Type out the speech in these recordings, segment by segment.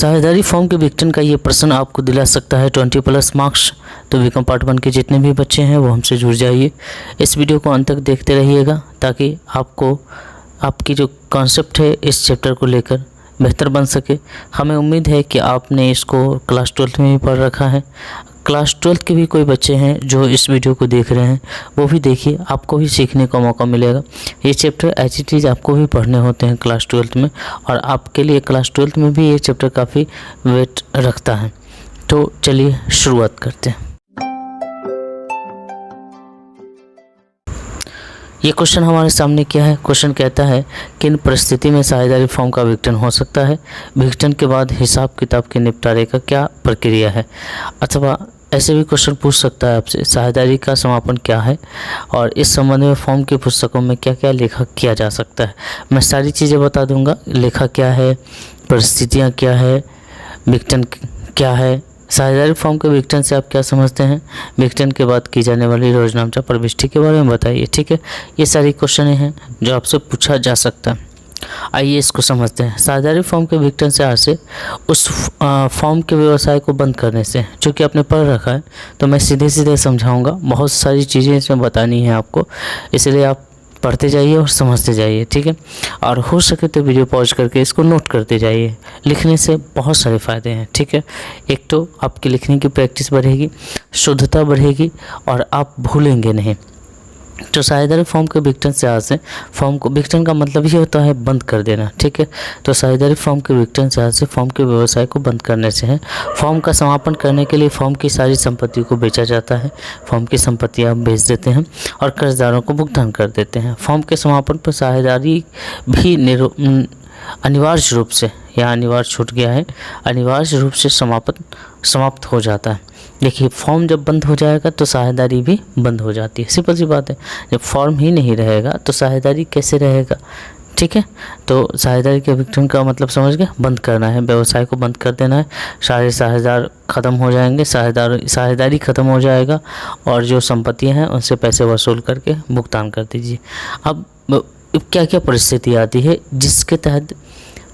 साझेदारी फॉर्म के विघटन का ये प्रश्न आपको दिला सकता है 20+ मार्क्स। तो बीकॉम पार्ट 1 के जितने भी बच्चे हैं वो हमसे जुड़ जाइए। इस वीडियो को अंत तक देखते रहिएगा ताकि आपको आपकी जो कॉन्सेप्ट है इस चैप्टर को लेकर बेहतर बन सके। हमें उम्मीद है कि आपने इसको क्लास 12 में भी पढ़ रखा है। क्लास 12 के भी कोई बच्चे हैं जो इस वीडियो को देख रहे हैं, वो भी देखिए, आपको भी सीखने का मौका मिलेगा। ये चैप्टर ऐसी चीज़ आपको भी पढ़ने होते हैं क्लास 12 में, और आपके लिए क्लास 12 में भी ये चैप्टर काफ़ी वेट रखता है। तो चलिए शुरुआत करते हैं। ये क्वेश्चन हमारे सामने क्या है? क्वेश्चन कहता है किन परिस्थिति में साझेदारी फॉर्म का विघटन हो सकता है, विघटन के बाद हिसाब किताब के निपटारे का क्या प्रक्रिया है। अथवा ऐसे भी क्वेश्चन पूछ सकता है आपसे साझेदारी का समापन क्या है और इस संबंध में फॉर्म की पुस्तकों में क्या क्या लेखा किया जा सकता है। मैं सारी चीज़ें बता दूंगा, लेखा क्या है, परिस्थितियाँ क्या है, विघटन क्या है, साझेदारी फॉर्म के विघटन से आप क्या समझते हैं, विघटन के बाद की जाने वाली रोजनामचा प्रविष्टि के बारे में बताइए। ठीक है, ये सारी क्वेश्चन हैं जो आपसे पूछा जा सकता है। आइए इसको समझते हैं। साझेदारी फॉर्म के विघटन से अर्थ से उस फॉर्म के व्यवसाय को बंद करने से, जो कि आपने पढ़ रखा है, तो मैं सीधे सीधे समझाऊंगा। बहुत सारी चीज़ें इसमें बतानी है आपको, इसलिए आप पढ़ते जाइए और समझते जाइए। ठीक है, और हो सके तो वीडियो पॉज करके इसको नोट करते जाइए। लिखने से बहुत सारे फ़ायदे हैं। ठीक है, एक तो आपकी लिखने की प्रैक्टिस बढ़ेगी, शुद्धता बढ़ेगी और आप भूलेंगे नहीं। तो साझेदारी फॉर्म के विघटन से आज से फॉर्म को, विघटन का मतलब ही होता है बंद कर देना। ठीक है, तो साझेदारी फॉर्म के विघटन से आज से फॉर्म के व्यवसाय को बंद करने से है। फॉर्म का समापन करने के लिए फॉर्म की सारी संपत्ति को बेचा जाता है। फॉर्म की संपत्ति आप बेच देते हैं और कर्जदारों को भुगतान कर देते हैं। फॉर्म के समापन पर साझेदारी भी अनिवार्य रूप से, यहाँ अनिवार्य छूट गया है, अनिवार्य रूप से समाप्त हो जाता है। देखिए, फॉर्म जब बंद हो जाएगा तो साझेदारी भी बंद हो जाती है। सिंपल सी बात है, जब फॉर्म ही नहीं रहेगा तो साझेदारी कैसे रहेगा। ठीक है, तो साझेदारी के विघटन का मतलब समझ गए, बंद करना है, व्यवसाय को बंद कर देना है। सारे साझेदार ख़त्म हो जाएंगे, साझेदारी ख़त्म हो जाएगा और जो संपत्तियां हैं उनसे पैसे वसूल करके भुगतान कर दीजिए। अब क्या क्या परिस्थिति आती है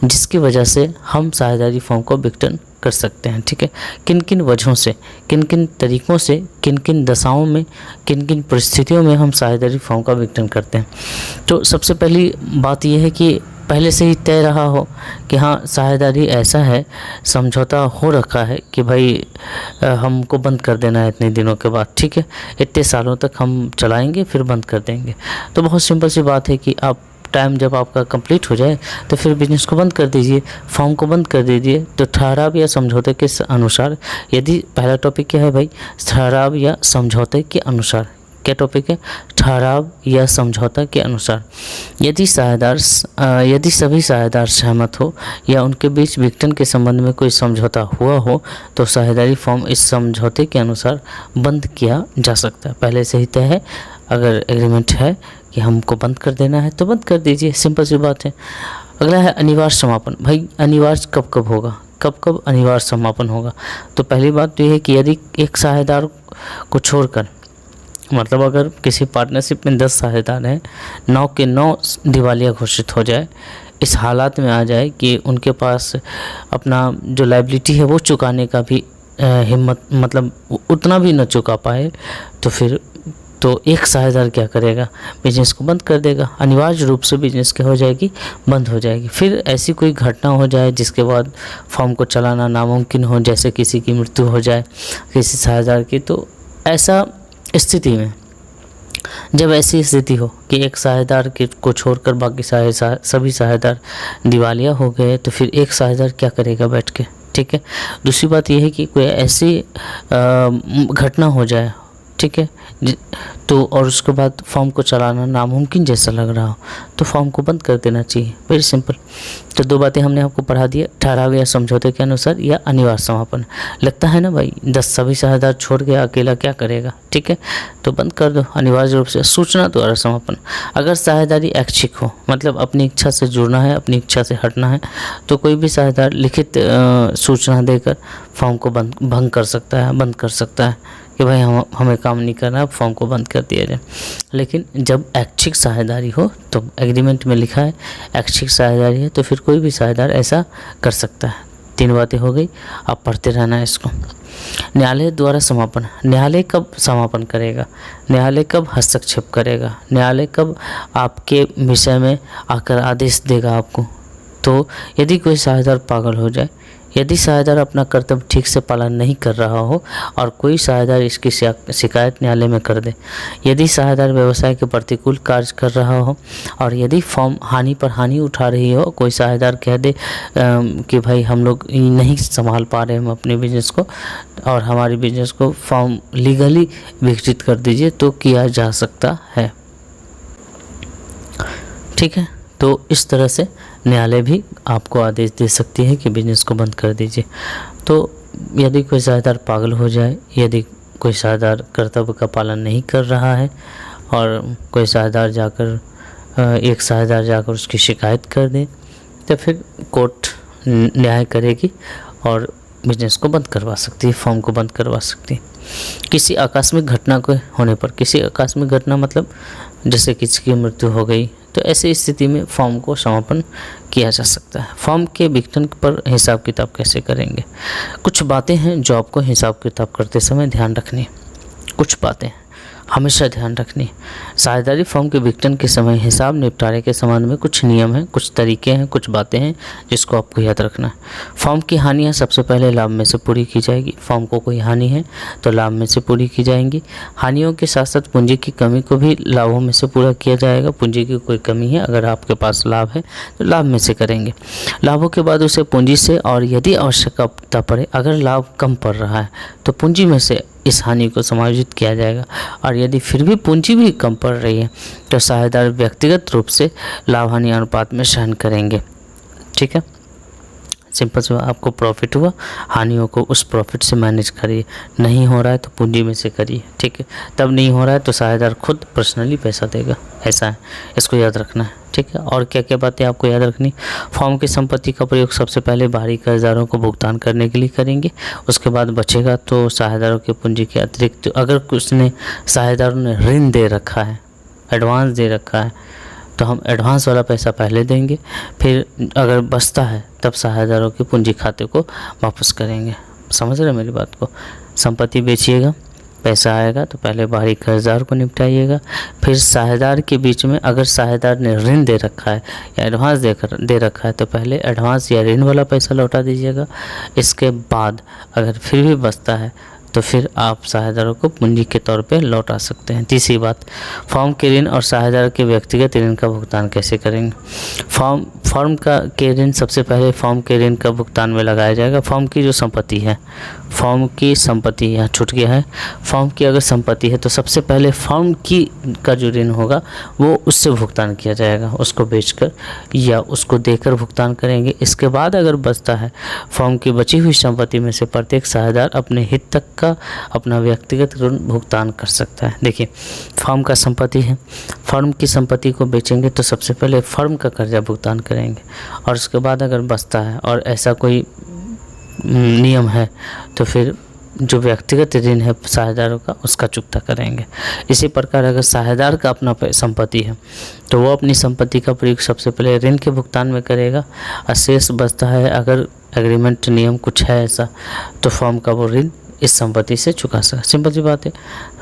जिसकी वजह से हम साझेदारी फॉर्म को विघटन कर सकते हैं। ठीक है, किन किन वजहों से, किन किन तरीक़ों से, किन किन दशाओं में, किन किन परिस्थितियों में हम साझेदारी फॉर्म का विघटन करते हैं। तो सबसे पहली बात यह है कि पहले से ही तय रहा हो कि हाँ साझेदारी ऐसा है, समझौता हो रखा है कि भाई हमको बंद कर देना है इतने दिनों के बाद। ठीक है, इतने सालों तक हम चलाएंगे फिर बंद कर देंगे। तो बहुत सिंपल सी बात है कि आप टाइम जब आपका कंप्लीट हो जाए तो फिर बिजनेस को बंद कर दीजिए, फॉर्म को बंद कर दीजिए। तो ठहराव या समझौते के अनुसार, यदि पहला टॉपिक क्या है भाई, ठहराव या समझौते के अनुसार। क्या टॉपिक है? ठहराव या समझौता के अनुसार। यदि सभी साझेदार सहमत हो या उनके बीच विघटन के संबंध में कोई समझौता हुआ हो तो साझेदारी फॉर्म इस समझौते के अनुसार बंद किया जा सकता है। पहले से ही तय है, अगर एग्रीमेंट है कि हमको बंद कर देना है तो बंद कर दीजिए, सिंपल सी बात है। अगला है अनिवार्य समापन। भाई अनिवार्य कब कब होगा, कब अनिवार्य समापन होगा? तो पहली बात तो ये है कि यदि एक साझेदार को छोड़कर, मतलब अगर किसी पार्टनरशिप में 10 साझेदार हैं, 9 के 9 दिवालिया घोषित हो जाए, इस हालात में आ जाए कि उनके पास अपना जो लायबिलिटी है वो चुकाने का भी हिम्मत, मतलब उतना भी न चुका पाए, तो फिर तो एक साझेदार क्या करेगा, बिजनेस को बंद कर देगा। अनिवार्य रूप से बिजनेस क्या हो जाएगी, बंद हो जाएगी। फिर ऐसी कोई घटना हो जाए जिसके बाद फॉर्म को चलाना नामुमकिन हो, जैसे किसी की मृत्यु हो जाए किसी साझेदार की, तो ऐसा स्थिति में, जब ऐसी स्थिति हो कि एक साझेदार को छोड़कर बाकी सभी साझेदार दिवालिया हो गए, तो फिर एक साझेदार क्या करेगा बैठ के। ठीक है, दूसरी बात यह है कि कोई ऐसी घटना हो जाए, ठीक है, तो और उसके बाद फॉर्म को चलाना नामुमकिन जैसा लग रहा हो तो फॉर्म को बंद कर देना चाहिए। Very simple. तो दो बातें हमने आपको पढ़ा दी, ठहराव या समझौते के अनुसार या अनिवार्य समापन। लगता है ना भाई 10 सभी साझेदार छोड़ गया, अकेला क्या करेगा। ठीक है, तो बंद कर दो अनिवार्य रूप से। सूचना द्वारा समापन। अगर साझेदारी ऐच्छिक हो, मतलब अपनी इच्छा से जुड़ना है, अपनी इच्छा से हटना है, तो कोई भी साझेदार लिखित सूचना देकर फॉर्म को भंग कर सकता है, बंद कर सकता है कि भाई हमें काम नहीं करना, फॉर्म को बंद कर दिया जाए। लेकिन जब ऐच्छिक साझेदारी हो, तो एग्रीमेंट में लिखा है ऐच्छिक साझेदारी है, तो फिर कोई भी साझेदार ऐसा कर सकता है। 3 बातें हो गई, आप पढ़ते रहना है इसको। न्यायालय द्वारा समापन, न्यायालय कब समापन करेगा, न्यायालय कब हस्तक्षेप करेगा, न्यायालय कब आपके विषय में आकर आदेश देगा आपको। तो यदि कोई साझेदार पागल हो जाए, यदि साझेदार अपना कर्तव्य ठीक से पालन नहीं कर रहा हो और कोई साझेदार इसकी शिकायत न्यायालय में कर दे, यदि साझेदार व्यवसाय के प्रतिकूल कार्य कर रहा हो और यदि फर्म हानि पर हानि उठा रही हो, कोई साझेदार कह दे कि भाई हम लोग नहीं संभाल पा रहे हम अपने बिजनेस को और हमारे बिजनेस को फर्म लीगली विकसित कर दीजिए, तो किया जा सकता है। ठीक है, तो इस तरह से न्यायालय भी आपको आदेश दे सकती है कि बिजनेस को बंद कर दीजिए। तो यदि कोई साझेदार पागल हो जाए, यदि कोई साझेदार कर्तव्य का पालन नहीं कर रहा है और कोई साझेदार जाकर एक साझेदार जाकर उसकी शिकायत कर दे, तो फिर कोर्ट न्याय करेगी और बिजनेस को बंद करवा सकती है, फर्म को बंद करवा सकती है। किसी आकस्मिक घटना को होने पर, किसी आकस्मिक घटना मतलब जैसे किसी की मृत्यु हो गई, तो ऐसी स्थिति में फर्म को समापन किया जा सकता है। फर्म के विघटन पर हिसाब किताब कैसे करेंगे? कुछ बातें हैं जो आपको हिसाब किताब करते समय ध्यान रखनी है। कुछ बातें हमेशा ध्यान रखनी। साझेदारी फर्म के विघटन के समय हिसाब निपटारे के संबंध में कुछ नियम हैं, कुछ तरीके हैं, कुछ बातें हैं जिसको आपको याद रखना है। फर्म की हानियां सबसे पहले लाभ में से पूरी की जाएगी। फर्म को कोई हानि है तो लाभ में से पूरी की जाएंगी। हानियों के साथ साथ पूंजी की कमी को भी लाभों में से पूरा किया जाएगा। पूंजी की कोई कमी है, अगर आपके पास लाभ है तो लाभ में से करेंगे। लाभों के बाद उसे पूंजी से, और यदि आवश्यकता पड़े अगर लाभ कम पड़ रहा है तो पूंजी में से इस हानि को समायोजित किया जाएगा। और यदि फिर भी पूंजी भी कम पड़ रही है तो साझेदार व्यक्तिगत रूप से लाभ हानि अनुपात में सहन करेंगे। ठीक है, सिंपल से आपको प्रॉफिट हुआ, हानियों को उस प्रॉफिट से मैनेज करिए। नहीं हो रहा है तो पूंजी में से करिए। ठीक है, तब नहीं हो रहा है तो साझेदार खुद पर्सनली पैसा देगा। ऐसा है, इसको याद रखना है। ठीक है, और क्या क्या बातें आपको याद रखनी? फर्म की संपत्ति का प्रयोग सबसे पहले बाहरी कर्जदारों को भुगतान करने के लिए करेंगे। उसके बाद बचेगा तो साझेदारों की पूंजी के अतिरिक्त अगर कुछ ने साझेदारों ने ऋण दे रखा है, एडवांस दे रखा है, तो हम एडवांस वाला पैसा पहले देंगे, फिर अगर बचता है तब साझेदारों के पूंजी खाते को वापस करेंगे। समझ रहे मेरी बात को? संपत्ति बेचिएगा, पैसा आएगा तो पहले बाहरी कर्जदार को निपटाइएगा, फिर साझेदार के बीच में अगर साझेदार ने ऋण दे रखा है या एडवांस दे रखा है तो पहले एडवांस या ऋण वाला पैसा लौटा दीजिएगा। इसके बाद अगर फिर भी बचता है तो फिर आप साझेदारों को पूंजी के तौर पे लौटा सकते हैं। तीसरी बात, फर्म के ऋण और साझेदार के व्यक्तिगत ऋण का भुगतान कैसे करेंगे? फर्म के ऋण सबसे पहले फर्म के ऋण का भुगतान में लगाया जाएगा। फर्म की जो संपत्ति है, फर्म की संपत्ति यहाँ छूट गया है। फर्म की अगर संपत्ति है तो सबसे पहले फर्म की का जो ऋण होगा वो उससे भुगतान किया जाएगा, उसको बेचकर या उसको देकर भुगतान करेंगे। इसके बाद अगर बचता है, फर्म की बची हुई संपत्ति में से प्रत्येक साझेदार अपने हित तक का अपना व्यक्तिगत ऋण भुगतान कर सकता है। देखिए, फर्म का संपत्ति है, फर्म की संपत्ति को बेचेंगे तो सबसे पहले फर्म का कर्जा भुगतान करेंगे और उसके बाद अगर बचता है और ऐसा कोई नियम है तो फिर जो व्यक्तिगत ऋण है साझेदारों का उसका चुकता करेंगे। इसी प्रकार अगर साझेदार का अपना संपत्ति है तो वो अपनी संपत्ति का प्रयोग सबसे पहले ऋण के भुगतान में करेगा और शेष बचता है अगर एग्रीमेंट नियम कुछ है ऐसा तो फर्म का वो ऋण इस संपत्ति से चुका सकता। सिंपल सी बात है,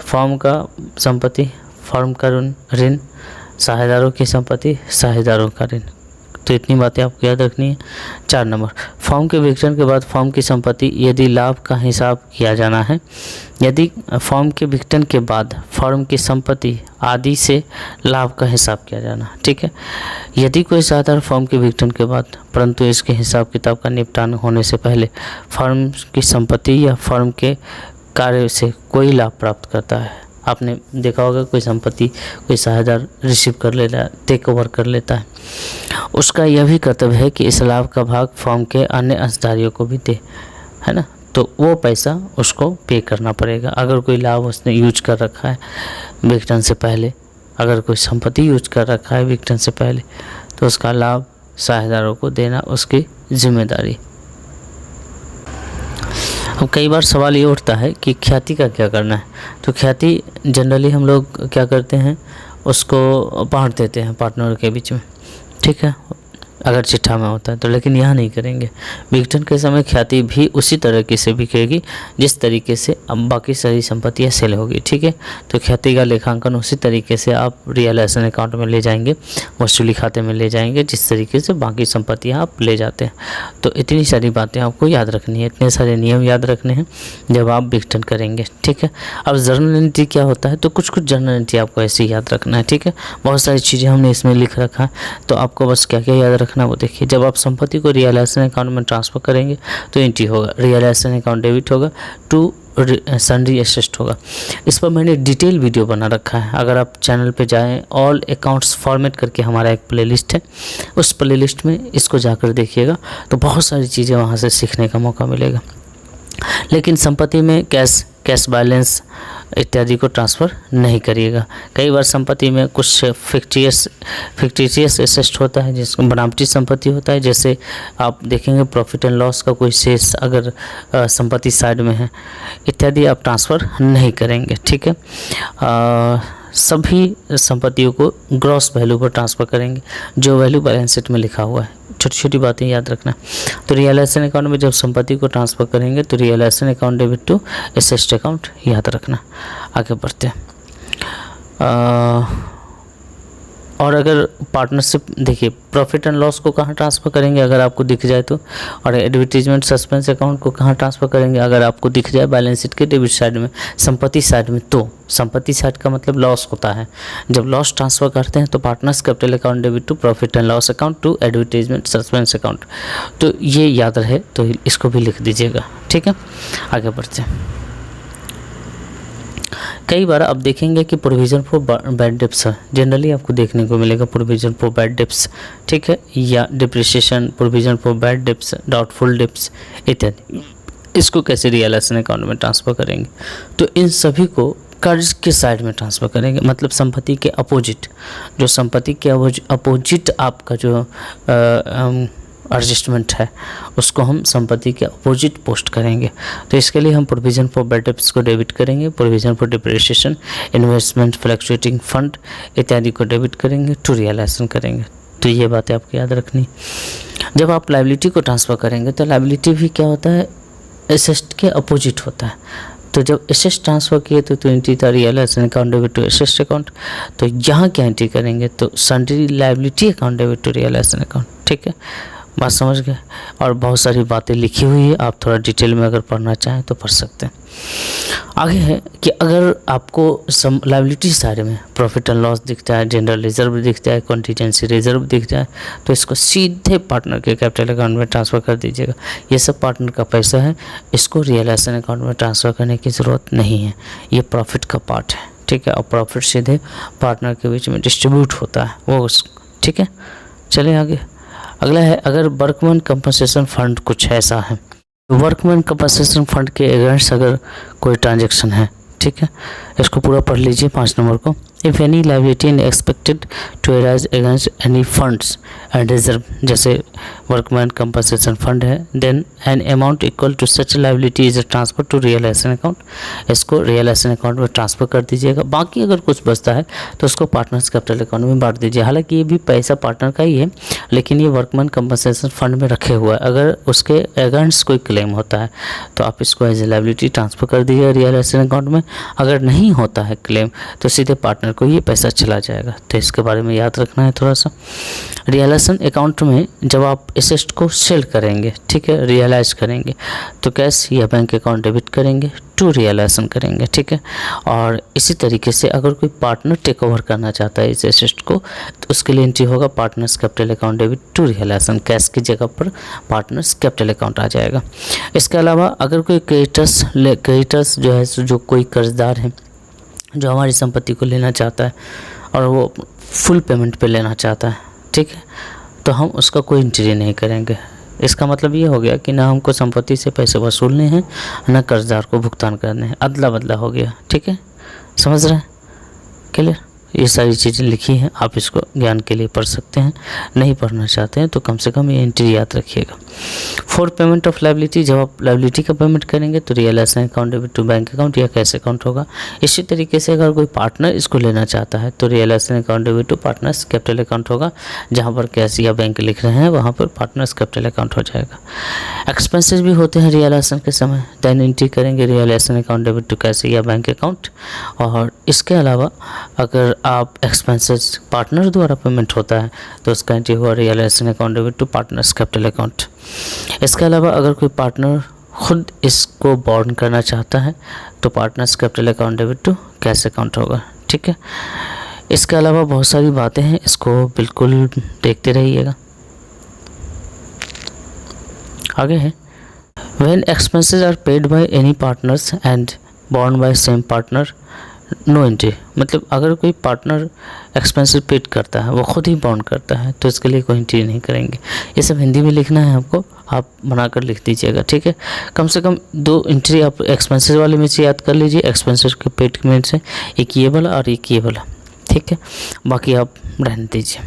फर्म का संपत्ति, फर्म का ऋण, साझेदारों की संपत्ति, साझेदारों का ऋण। तो इतनी बातें आपको याद रखनी है। 4 नंबर, फर्म के विघटन के बाद फर्म की संपत्ति यदि लाभ का हिसाब किया जाना है, यदि फर्म के विघटन के बाद फर्म की संपत्ति आदि से लाभ का हिसाब किया जाना। ठीक है, यदि कोई साझेदार फर्म के विघटन के बाद परंतु इसके हिसाब किताब का निपटान होने से पहले फर्म की संपत्ति या फर्म के कार्य से कोई लाभ प्राप्त करता है, आपने देखा होगा कोई संपत्ति कोई साझेदार रिसीव कर लेता है, टेक ओवर कर लेता है, उसका यह भी कर्तव्य है कि इस लाभ का भाग फर्म के अन्य अंशधारियों को भी दे, है ना। तो वो पैसा उसको पे करना पड़ेगा। अगर कोई लाभ उसने यूज कर रखा है विघटन से पहले, अगर कोई संपत्ति यूज कर रखा है विघटन से पहले तो उसका लाभ साझेदारों को देना उसकी जिम्मेदारी। अब कई बार सवाल ये उठता है कि ख्याति का क्या करना है। तो ख्याति जनरली हम लोग क्या करते हैं, उसको बांट देते हैं पार्टनर के बीच में। ठीक है, अगर चिट्ठा में होता है तो, लेकिन यहाँ नहीं करेंगे। विघटन के समय ख्याति भी उसी तरीके से बिकेगी जिस तरीके से अब बाकी सारी संपत्तियाँ सेल होगी, ठीक है। तो ख्याति का लेखांकन उसी तरीके से आप रियलाइजेशन अकाउंट में ले जाएंगे, वसूली खाते में ले जाएंगे, जिस तरीके से बाकी संपत्तियाँ आप ले जाते हैं। तो इतनी सारी बातें आपको याद रखनी है, इतने सारे नियम याद रखने हैं जब आप विघटन करेंगे, ठीक है। अब जर्नल एंट्री क्या होता है, तो कुछ जर्नल एंट्री आपको ऐसे ही याद रखना है, ठीक है। बहुत सारी चीज़ें हमने इसमें लिख रखा है, तो आपको बस क्या क्या याद रखना वो देखिए। जब आप संपत्ति को रियलाइजेशन अकाउंट में ट्रांसफ़र करेंगे तो एंट्री होगा, रियलाइजेशन अकाउंट डेबिट होगा, टू सन्ड्री एसेट होगा। इस पर मैंने डिटेल वीडियो बना रखा है, अगर आप चैनल पे जाएं, ऑल अकाउंट्स फॉर्मेट करके हमारा एक प्लेलिस्ट है, उस प्लेलिस्ट में इसको जाकर देखिएगा तो बहुत सारी चीज़ें वहाँ से सीखने का मौका मिलेगा। लेकिन संपत्ति में कैश बैलेंस इत्यादि को ट्रांसफ़र नहीं करिएगा। कई बार संपत्ति में कुछ फिक्टिशियस एसेट होता है, जिसको बनावटी संपत्ति होता है। जैसे आप देखेंगे प्रॉफिट एंड लॉस का कोई शेष अगर संपत्ति साइड में है इत्यादि, आप ट्रांसफ़र नहीं करेंगे, ठीक है। सभी संपत्तियों को ग्रॉस वैल्यू पर ट्रांसफ़र करेंगे, जो वैल्यू बैलेंस शीट में लिखा हुआ है। छोटी छोटी बातें याद रखना। तो रियलाइजेशन अकाउंट में जब संपत्ति को ट्रांसफ़र करेंगे तो realisation account debit to asset account याद रखना। आगे बढ़ते हैं। और अगर पार्टनरशिप, देखिए प्रॉफिट एंड लॉस को कहाँ ट्रांसफ़र करेंगे अगर आपको दिख जाए तो, और एडवर्टीजमेंट सस्पेंस अकाउंट को कहाँ ट्रांसफ़र करेंगे अगर आपको दिख जाए बैलेंस शीट के डेबिट साइड में, संपत्ति साइड में। तो संपत्ति साइड का मतलब लॉस होता है। जब लॉस ट्रांसफ़र करते हैं तो partners capital account debit to profit and loss account to advertisement suspense account. तो ये याद रहे तो इसको भी लिख दीजिएगा, ठीक है। आगे बढ़ते हैं। कई बार आप देखेंगे कि प्रोविज़न फॉर बैड डेब्ट्स है, जनरली आपको देखने को मिलेगा प्रोविज़न फॉर बैड डेब्ट्स, ठीक है, या depreciation, provision for bad debts, doubtful debts इत्यादि। इसको कैसे रियलाइजेशन अकाउंट में ट्रांसफ़र करेंगे, तो इन सभी को कर्ज के साइड में ट्रांसफ़र करेंगे, मतलब संपत्ति के अपोजिट। जो संपत्ति के अपोजिट आपका जो एडजस्टमेंट है उसको हम संपत्ति के अपोजिट पोस्ट करेंगे। तो इसके लिए हम प्रोविज़न फॉर बैड डेब्ट्स को डेबिट करेंगे, provision for depreciation, investment, fluctuating fund इत्यादि को डेबिट करेंगे, टू रियलाइजेशन करेंगे। तो ये बातें आपको याद रखनी। जब आप लायबिलिटी को ट्रांसफ़र करेंगे तो लायबिलिटी भी क्या होता है, एसेट के अपोजिट होता है। तो जब एसेट ट्रांसफ़र किए तो एंट्री था realisation account debit to asset account. तो यहाँ क्या एंट्री करेंगे, तो sundry liability account debit to realisation account, ठीक है। बात समझ गए। और बहुत सारी बातें लिखी हुई है, आप थोड़ा डिटेल में अगर पढ़ना चाहें तो पढ़ सकते हैं। आगे है कि अगर आपको लायबिलिटी साइड में प्रॉफिट एंड लॉस दिख जाए, जनरल रिजर्व दिख जाए, कॉन्टीजेंसी रिजर्व दिख जाए, तो इसको सीधे पार्टनर के कैपिटल अकाउंट में ट्रांसफ़र कर दीजिएगा। ये सब पार्टनर का पैसा है, इसको रियलाइजेशन अकाउंट में ट्रांसफ़र करने की ज़रूरत नहीं है, ये प्रॉफिट का पार्ट है, ठीक है। और प्रॉफिट सीधे पार्टनर के बीच में डिस्ट्रीब्यूट होता है वो, ठीक है। चलिए आगे। अगला है, अगर वर्कमैन कंपनसेशन फंड कुछ ऐसा है, वर्कमैन कंपनसेशन फंड के अगेंस्ट अगर कोई ट्रांजैक्शन है, ठीक है, इसको पूरा पढ़ लीजिए 5 नंबर को। If any liability expected to arise against any funds and reserve, जैसे वर्कमैन कंपनसेशन फंड है, then an amount equal to such liability is transfer to realisation account. इसको रियलाइजेशन अकाउंट में ट्रांसफ़र कर दीजिएगा। बाकी अगर कुछ बचता है तो उसको पार्टनर्स कैपिटल अकाउंट में बांट दीजिए। हालांकि ये भी पैसा पार्टनर का ही है, लेकिन ये वर्कमैन कंपनसेशन फंड में रखे हुआ है। अगर उसके अगेंस्ट कोई क्लेम होता है तो आप इसको एज ए लायबिलिटी ट्रांसफ़र कर दीजिए रियलाइजेशन अकाउंट में। अगर नहीं होता है क्लेम तो सीधे पार्टनर को ये पैसा चला जाएगा। तो इसके बारे में याद रखना है थोड़ा सा। रियलाइजेशन अकाउंट में जब आप एसेट को सेल करेंगे, ठीक है, रियलाइज करेंगे, तो कैश या बैंक अकाउंट डेबिट करेंगे, टू रियलाइजेशन करेंगे, ठीक है। और इसी तरीके से अगर कोई पार्टनर टेक ओवर करना चाहता है इस एसेट को तो उसके लिए एंट्री होगा partners capital account debit to realisation. Cash की जगह पर पार्टनर्स कैपिटल अकाउंट आ जाएगा। इसके अलावा अगर कोई क्रेडिटर्स जो है, जो कोई कर्जदार है जो हमारी संपत्ति को लेना चाहता है और वो फुल पेमेंट पे लेना चाहता है, ठीक है, तो हम उसका कोई एंट्री नहीं करेंगे। इसका मतलब ये हो गया कि ना हमको संपत्ति से पैसे वसूलने हैं, ना कर्जदार को भुगतान करने हैं, अदला बदला हो गया, ठीक है। समझ रहे हैं, क्लियर। ये सारी चीज़ें लिखी हैं, आप इसको ज्ञान के लिए पढ़ सकते हैं। नहीं पढ़ना चाहते हैं तो कम से कम ये एंट्री याद रखिएगा। फॉर पेमेंट ऑफ लायबिलिटी, जब आप लायबिलिटी का पेमेंट करेंगे तो realisation account debit to bank account या कैश अकाउंट होगा। इसी तरीके से अगर कोई पार्टनर इसको लेना चाहता है तो realisation account debit to partners capital account होगा। जहाँ पर कैश या बैंक लिख रहे हैं वहाँ पर पार्टनर्स कैपिटल अकाउंट हो जाएगा। एक्सपेंसेस भी होते हैं रियलाइजेशन के समय, देन एंट्री करेंगे realisation account debit to cash या बैंक अकाउंट। और इसके अलावा अगर आप एक्सपेंसेस पार्टनर द्वारा पेमेंट होता है तो उसका एंट्री हुआ realisation account debit to partners capital account. इसके अलावा अगर कोई पार्टनर खुद इसको बॉर्न करना चाहता है तो partners capital account debit to cash account होगा। ठीक है, इसके अलावा बहुत सारी बातें हैं, इसको बिल्कुल देखते रहिएगा। आगे है when expenses are paid by any partners and borne by same partner no entry. मतलब अगर कोई पार्टनर एक्सपेंसेस पेड करता है, वो खुद ही बॉन्ड करता है, तो इसके लिए कोई एंट्री नहीं करेंगे। ये सब हिंदी में लिखना है आपको, आप बनाकर लिख दीजिएगा। ठीक है, कम से कम 2 एंट्री आप एक्सपेंसेस वाले में से याद कर लीजिए, एक्सपेंसेस के पेड में से, एक ये वाला और एक ये वाला। ठीक है, बाकी आप रहने दीजिए।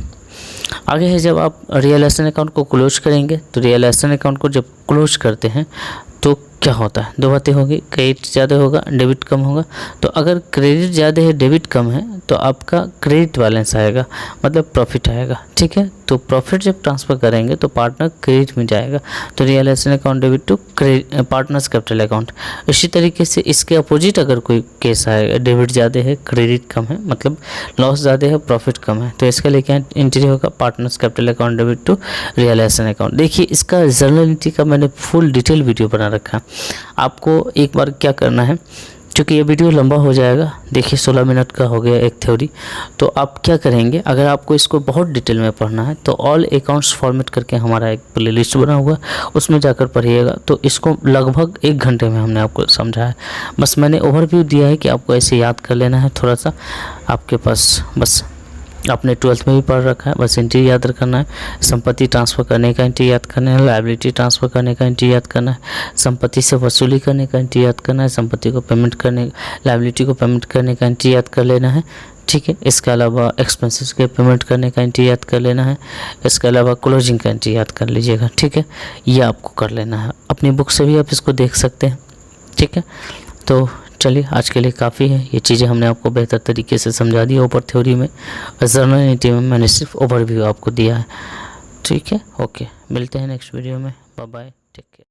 आगे है जब आप रियलाइजेशन अकाउंट को क्लोज करेंगे तो रियलाइजेशन अकाउंट को जब क्लोज करते हैं तो क्या होता है, 2 बातें होगी, क्रेडिट ज़्यादा होगा, डेबिट कम होगा। तो अगर क्रेडिट ज़्यादा है, डेबिट कम है, तो आपका क्रेडिट बैलेंस आएगा, मतलब प्रॉफिट आएगा। ठीक है, तो प्रॉफिट जब ट्रांसफ़र करेंगे तो पार्टनर क्रेडिट में जाएगा, तो realisation account debit to partners capital account. इसी तरीके से इसके अपोजिट अगर कोई केस आएगा, डेबिट ज़्यादा है, क्रेडिट कम है, मतलब लॉस ज़्यादा है, प्रॉफिट कम है, तो इसका लेके एंट्री होगा partners capital account debit to realisation account. देखिए इसका जर्नल एंट्री का मैंने फुल डिटेल वीडियो बना रखा है, आपको एक बार क्या करना है, क्योंकि ये वीडियो लंबा हो जाएगा। देखिए 16 मिनट का हो गया एक थ्योरी, तो आप क्या करेंगे, अगर आपको इसको बहुत डिटेल में पढ़ना है तो ऑल अकाउंट्स फॉर्मेट करके हमारा एक प्लेलिस्ट बना हुआ है, उसमें जाकर पढ़िएगा। तो इसको लगभग 1 घंटे में हमने आपको समझाया। बस मैंने ओवरव्यू दिया है कि आपको ऐसे याद कर लेना है, थोड़ा सा आपके पास, बस आपने 12th में भी पढ़ रखा है, बस एंट्री याद रखना है। संपत्ति ट्रांसफ़र करने का एंट्री याद करना है, लायबिलिटी ट्रांसफ़र करने का एंट्री याद करना है, संपत्ति से वसूली करने का एंट्री याद करना है, संपत्ति को पेमेंट करने, लायबिलिटी को पेमेंट करने का एंट्री याद कर लेना है। ठीक है, इसके अलावा एक्सपेंसेस के पेमेंट करने का एंट्री याद कर लेना है। इसके अलावा क्लोजिंग का एंट्री याद कर लीजिएगा। ठीक है, ये आपको कर लेना है, अपनी बुक से भी आप इसको देख सकते हैं। ठीक है, तो चलिए आज के लिए काफ़ी है, ये चीज़ें हमने आपको बेहतर तरीके से समझा दी ऊपर थ्योरी में, जर्नल एंट्री में मैंने सिर्फ ओवरव्यू आपको दिया है। ठीक है, ओके, मिलते हैं नेक्स्ट वीडियो में, बाय बाय, टेक केयर।